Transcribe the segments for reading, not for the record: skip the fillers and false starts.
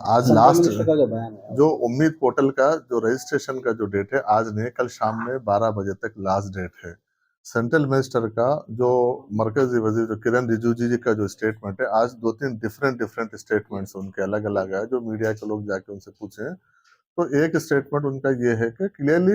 आज central last minister का जो बयान है। जो उम्मीद पोर्टल का जो रजिस्ट्रेशन का जो डेट है आज नहीं, कल शाम में 12 बजे तक लास्ट डेट है। सेंट्रल मिनिस्टर का जो मरकजी वजीर जो किरण रिजिजू जी का जो स्टेटमेंट है, आज 2-3 डिफरेंट डिफरेंट स्टेटमेंट्स उनके अलग अलग है, जो मीडिया के लोग जाके उनसे पूछे। तो एक स्टेटमेंट उनका ये है कि क्लियरली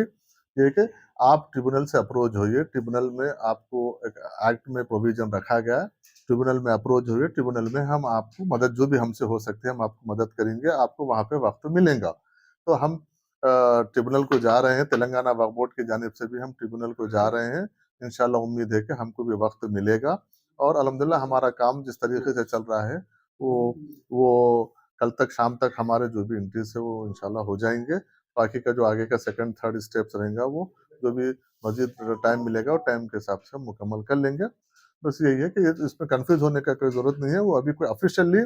ये कि आप ट्रिब्यूनल से अप्रोच होइए, ट्रिब्यूनल में आपको एक एक्ट में प्रोविजन रखा गया है, ट्रिब्यूनल में अप्रोच होइए, ट्रिब्यूनल में हम आपको मदद जो भी हमसे हो सकती है हम आपको मदद करेंगे, आपको वहां पे वक्त मिलेगा। तो हम ट्रिब्यूनल को जा रहे हैं, तेलंगाना वक्फ बोर्ड की जानिब से भी हम ट्रिब्यूनल को जा रहे हैं। इंशाल्लाह उम्मीद है कि हमको भी वक्त मिलेगा और अल्हम्दुलिल्लाह हमारा काम जिस तरीके से चल रहा है वो कल तक शाम तक हमारे जो भी एंट्रीज है वो इंशाल्लाह हो जाएंगे। बाकी का जो आगे का सेकंड थर्ड स्टेप्स रहेगा वो जो भी मजीद टाइम मिलेगा और टाइम के हिसाब से हम मुकम्मल कर लेंगे। बस यही है कि इसमें कंफ्यूज होने का कोई जरूरत नहीं है। वो अभी कोई officially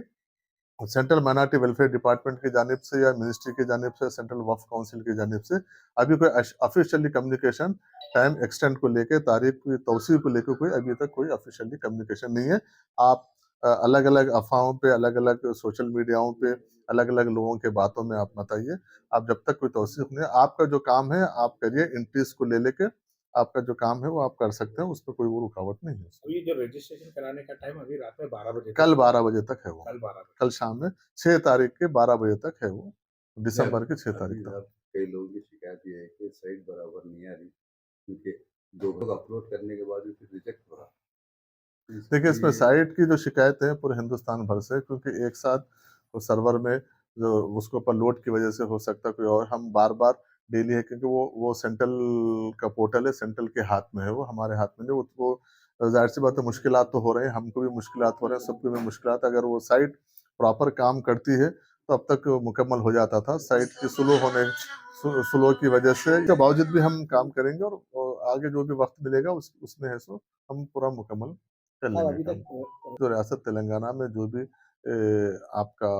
central minority welfare department की जानिब से या मिनिस्ट्री की जानिब से, सेंट्रल वक्फ काउंसिल की जानिब से अभी कोई ऑफिशियली कम्युनिकेशन टाइम एक्सटेंड को लेके, तारीख की तौसीह को लेकर कोई अभी तक कोई ऑफिशियली कम्युनिकेशन नहीं है। आप अलग अलग अफवाहों पे, अलग अलग सोशल मीडियाओं पे, अलग अलग लोगों के बातों में आप मत आइए। आप जब तक कोई तौसीफ नहीं है, आपका जो काम है आप करिए, इंट्रीज को ले लेके आपका जो काम है वो आप कर सकते हैं, उसमें कोई वो रुकावट नहीं है। अभी जो रजिस्ट्रेशन कराने का टाइम अभी रात में 12 बजे कल 12 बजे तक है वो, कल 12 बजे कल शाम में 6 तारीख के 12 बजे तक है वो, दिसंबर के 6 तारीख तक। कई लोगों की शिकायत ये है कि साइट बराबर नहीं आ रही, क्योंकि जो लोग अपलोड करने के बाद भी फिर रिजेक्ट हो रहा। देखिए इसमें साइट की जो शिकायतें हैं पूरे हिंदुस्तान भर से, क्योंकि एक साथ वो सर्वर में जो उसके ऊपर लोड की वजह से हो सकता है कोई और, हम बार बार डेली है क्योंकि वो सेंट्रल का पोर्टल है, सेंट्रल के हाथ में है, वो हमारे हाथ में नहीं। वो जाहिर सी बात है मुश्किलात तो हो रहे हैं, हमको भी मुश्किलात हो रहे हैं, सबको भी मुश्किलात। अगर वो साइट प्रॉपर काम करती है तो अब तक मुकम्मल हो जाता था। साइट की स्लो की वजह से के बावजूद भी हम काम करेंगे और आगे जो भी वक्त मिलेगा उसमें है सो हम पूरा मुकम्मल कर अब लेंगे अभी काम। तक जो रियासत तेलंगाना में जो भी आपका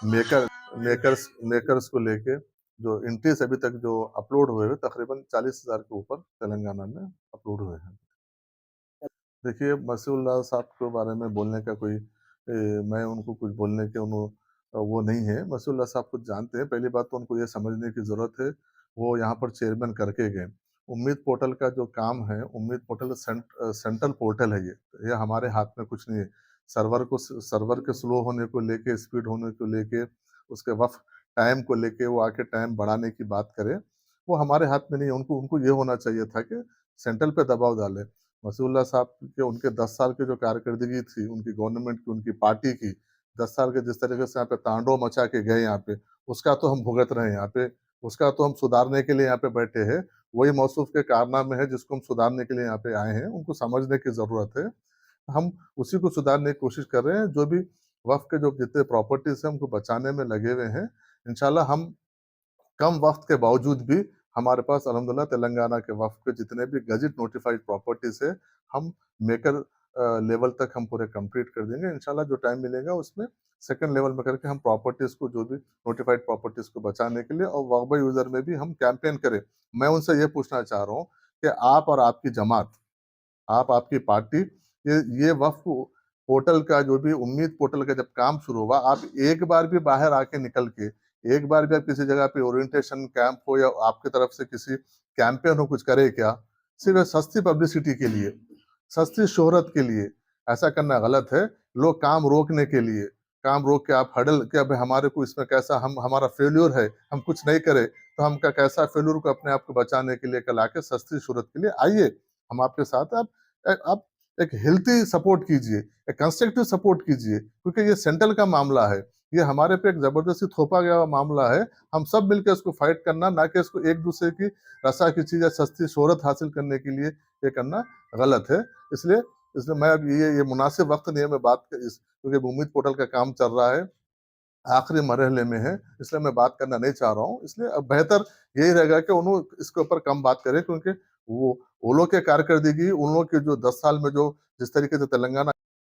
मेकर्स को लेके जो एंट्रीज अभी तक जो अपलोड हुए हैं, तकरीबन 40,000 के ऊपर तेलंगाना में अपलोड हुए हैं। देखिए मसीउल्लाह साहब के बारे में बोलने का कोई मैं उनको कुछ बोलने के वो नहीं है। मसीउल्लाह साहब कुछ जानते हैं। पहली बात तो उनको ये समझने की ज़रूरत है, वो यहाँ पर चेयरमैन करके गए। उम्मीद पोर्टल का जो काम है, उम्मीद पोर्टल सेंट्रल पोर्टल है, ये हमारे हाथ में कुछ नहीं है। सर्वर के स्लो होने को लेके, स्पीड होने को लेके, उसके वक्त टाइम को लेके वो आके टाइम बढ़ाने की बात करे, वो हमारे हाथ में नहीं है। उनको उनको ये होना चाहिए था कि सेंट्रल पे दबाव डाले। मसीउल्लाह साहब के उनके 10 साल की जो कारकर्दगी थी उनकी गवर्नमेंट की, उनकी पार्टी की, 10 साल के जिस तरीके से यहाँ पे तांडव मचा के गए यहाँ पे, उसका तो हम भुगत रहे हैं यहाँ पे, उसका तो हम सुधारने के लिए यहाँ पे बैठे हैं। वही मौसूफ के कारनामे है जिसको हम सुधारने के लिए यहाँ पे आए हैं, उनको समझने की जरूरत है। हम उसी को सुधारने की कोशिश कर रहे हैं। जो भी वक्फ के जो जितने प्रॉपर्टीज है उनको बचाने में लगे हुए हैं। इंशाल्लाह हम कम वक्त के बावजूद भी हमारे पास अल्हम्दुलिल्लाह तेलंगाना के वक्फ के जितने भी गजट नोटिफाइड प्रॉपर्टीज है, हम मेकर लेवल तक हम पूरे कंप्लीट कर देंगे इंशाल्लाह। जो टाइम मिलेगा उसमें सेकंड लेवल में करके हम प्रॉपर्टीज को, जो भी नोटिफाइड प्रॉपर्टीज को बचाने के लिए, और वक्फ यूजर में भी हम कैंपेन करें। मैं उनसे ये पूछना चाह रहा हूँ कि आप और आपकी जमात, आपकी पार्टी, ये वक्फ पोर्टल का जो भी उम्मीद पोर्टल का जब काम शुरू हुआ, आप एक बार भी बाहर आके निकल के, एक बार भी आप किसी जगह पे ओरिएंटेशन कैंप हो या आपकी तरफ से किसी कैंपेन हो, कुछ करे क्या? सिर्फ सस्ती पब्लिसिटी के लिए, सस्ती शोहरत के लिए ऐसा करना गलत है। लोग काम रोकने के लिए, काम रोक के आप हडल के अब हमारे को इसमें कैसा, हम हमारा फेल्यूर है, हम कुछ नहीं करे तो हम का कैसा फेल्यूर को अपने आप को बचाने के लिए कल आके सस्ती शोहरत के लिए आइए, हम आपके साथ। आप एक हेल्थी सपोर्ट कीजिए, एक कंस्ट्रक्टिव सपोर्ट कीजिए, क्योंकि ये सेंट्रल का मामला है, ये हमारे पे एक जबरदस्ती थोपा गया हुआ मामला है। हम सब मिलकर इसको फाइट करना, ना कि इसको एक दूसरे की रसा की चीज या सस्ती शोहरत हासिल करने के लिए ये करना गलत है। इसलिए इसलिए मैं अब ये मुनासिब वक्त नहीं है मैं बात कर, क्योंकि उम्मीद पोर्टल का काम चल रहा है, आखिरी मरहले में है, इसलिए मैं बात करना नहीं चाह रहा हूँ। इसलिए अब बेहतर यही रहेगा कि उन्होंने इसके ऊपर कम बात करें, क्योंकि वो लोग के कारकर्दगी, उन लोग के जो 10 साल में जो जिस तरीके से तेलंगाना